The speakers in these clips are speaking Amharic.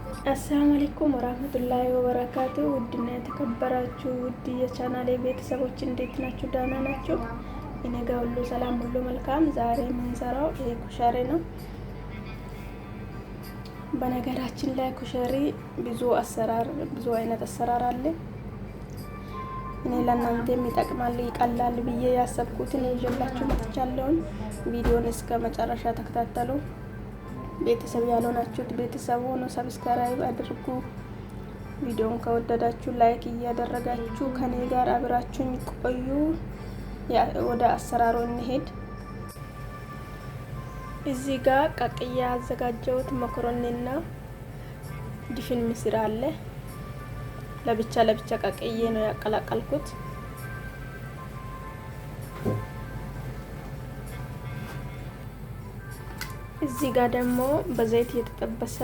አሰላሙ አለይኩም ወራህመቱላሂ ወበረካቱ። ውድና የተከበራችሁ ውድ የቻናሌ ቤተሰቦች እንዴት ናችሁ? ደህና ናችሁ? እኔ ጋር ሁሉ ሰላም፣ ሁሉ መልካም። ዛሬ የምንሰራው ይሄ ኩሸሪ ነው። በነገራችን ላይ ኩሸሪ ብዙ አይነት አሰራር አለ። እኔ ለእናንተም ይጠቅማል ይቀላል ብዬ ያሰብኩትን ይዤላችሁ መጥቻለሁ። ቪዲዮን እስከ መጨረሻ ተከታተሉ። ቤተሰብ ያልሆናችሁት ቤተሰብ ሆኖ ሰብስክራይብ አድርጉ። ቪዲዮን ከወደዳችሁ ላይክ እያደረጋችሁ ከኔ ጋር አብራችሁኝ ቆዩ። ወደ አሰራሩ እንሄድ። እዚህ ጋር ቀቅዬ ያዘጋጀሁት መኮረኒና ድፍን ምስር አለ። ለብቻ ቀቅዬ ነው ያቀላቀልኩት። እዚህ ጋር ደግሞ በዘይት የተጠበሰ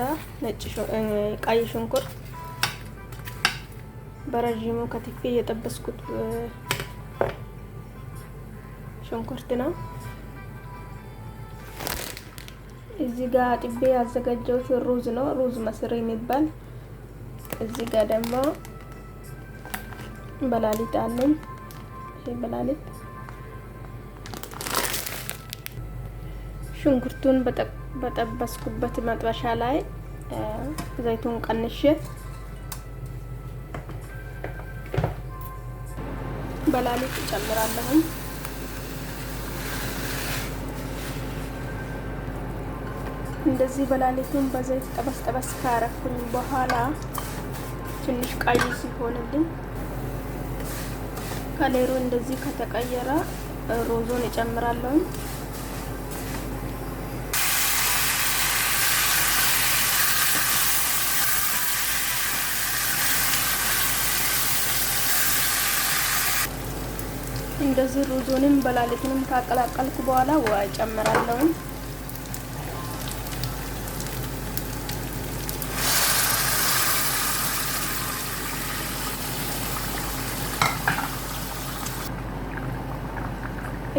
ቀይ ሽንኩርት በረዥሙ ከትፌ የጠበስኩት ሽንኩርት ነው። እዚህ ጋር አጥቤ ያዘጋጀሁት ሩዝ ነው፣ ሩዝ መስሪ የሚባል። እዚህ ጋር ደግሞ በላሊጥ አለኝ። ይሄ በላሊጥ ሽንኩርቱን በጠበስኩበት መጥበሻ ላይ ዘይቱን ቀንሼ በላሊጥ ጨምራለሁ። እንደዚህ በላሊጡን በዘይት ጠበስ ካረኩኝ በኋላ ትንሽ ቀይ ሲሆንልኝ ከሌሩ እንደዚህ ከተቀየረ ሩዙን እጨምራለሁ። እንደዚህ ሩዙንም በላሊጡንም ካቀላቀልኩ በኋላ ውሃ እጨምራለሁ።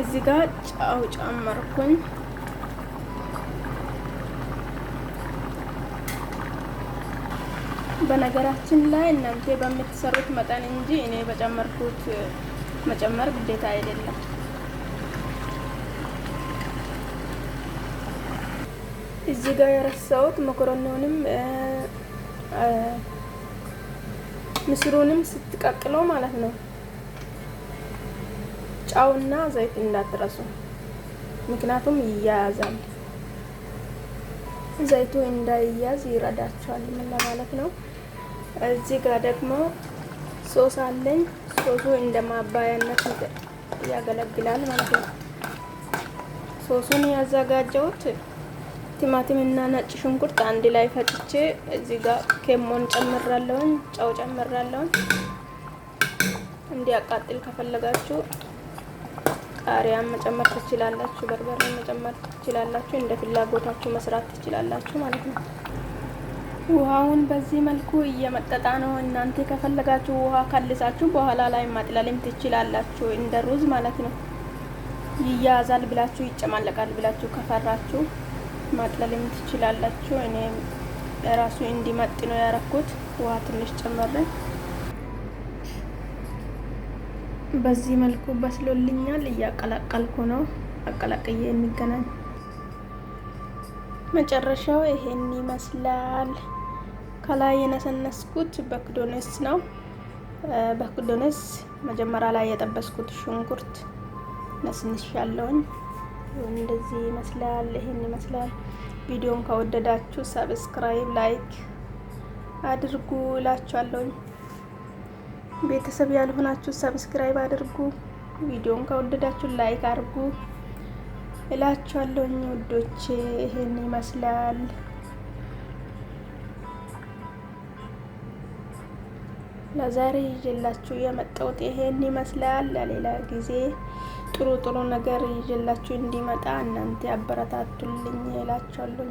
እዚህ ጋር ጨው ጨመርኩኝ። በነገራችን ላይ እናንተ በምትሰሩት መጠን እንጂ እኔ በጨመርኩት መጨመር ግዴታ አይደለም። እዚህ ጋር የረሳሁት መኮረኒውንም ምስሩንም ስትቀቅለው ማለት ነው ጨውና ዘይት እንዳትረሱ፣ ምክንያቱም ይያያዛል። ዘይቱ እንዳይያዝ ይረዳቸዋል ለማለት ነው። እዚህ ጋር ደግሞ ሶስ አለኝ። ሶሱ እንደማባያነት ያገለግላል ማለት ነው። ሶሱን ያዘጋጀሁት ቲማቲም እና ነጭ ሽንኩርት አንድ ላይ ፈጭቼ እዚህ ጋር ከሞን ጨምራለሁ፣ ጨው ጨምራለሁ። እንዲያቃጥል ከፈለጋችሁ ቃሪያም መጨመር ትችላላችሁ፣ በርበሬ መጨመር ትችላላችሁ። እንደ ፍላጎታችሁ መስራት ትችላላችሁ ማለት ነው። ውሃውን በዚህ መልኩ እየመጠጣ ነው። እናንተ ከፈለጋችሁ ውሃ ካልሳችሁ በኋላ ላይ ማጥለልም ትችላላችሁ፣ እንደ ሩዝ ማለት ነው። ይያዛል ብላችሁ ይጨማለቃል ብላችሁ ከፈራችሁ ማጥለልም ትችላላችሁ። እኔ ራሱ እንዲመጥ ነው ያረኩት። ውሃ ትንሽ ጨመረ። በዚህ መልኩ በስሎልኛል። እያቀላቀልኩ ነው። አቀላቅዬ የሚገናኝ መጨረሻው ይሄን ይመስላል። ከላይ የነሰነስኩት በክዶነስ ነው። በክዶነስ መጀመሪያ ላይ የጠበስኩት ሽንኩርት ነስንሻለሁኝ። እንደዚህ ይመስላል። ይሄን ይመስላል። ቪዲዮን ከወደዳችሁ ሰብስክራይብ፣ ላይክ አድርጉ እላችኋለሁኝ። ቤተሰብ ያልሆናችሁ ሰብስክራይብ አድርጉ። ቪዲዮን ከወደዳችሁ ላይክ አድርጉ እላችኋለሁኝ ውዶቼ። ይሄን ይመስላል። ለዛሬ ይዤላችሁ የመጣሁት ይሄን ይመስላል። ለሌላ ጊዜ ጥሩ ነገር ይዤላችሁ እንዲመጣ እናንተ አበረታቱልኝ እላችኋለሁ።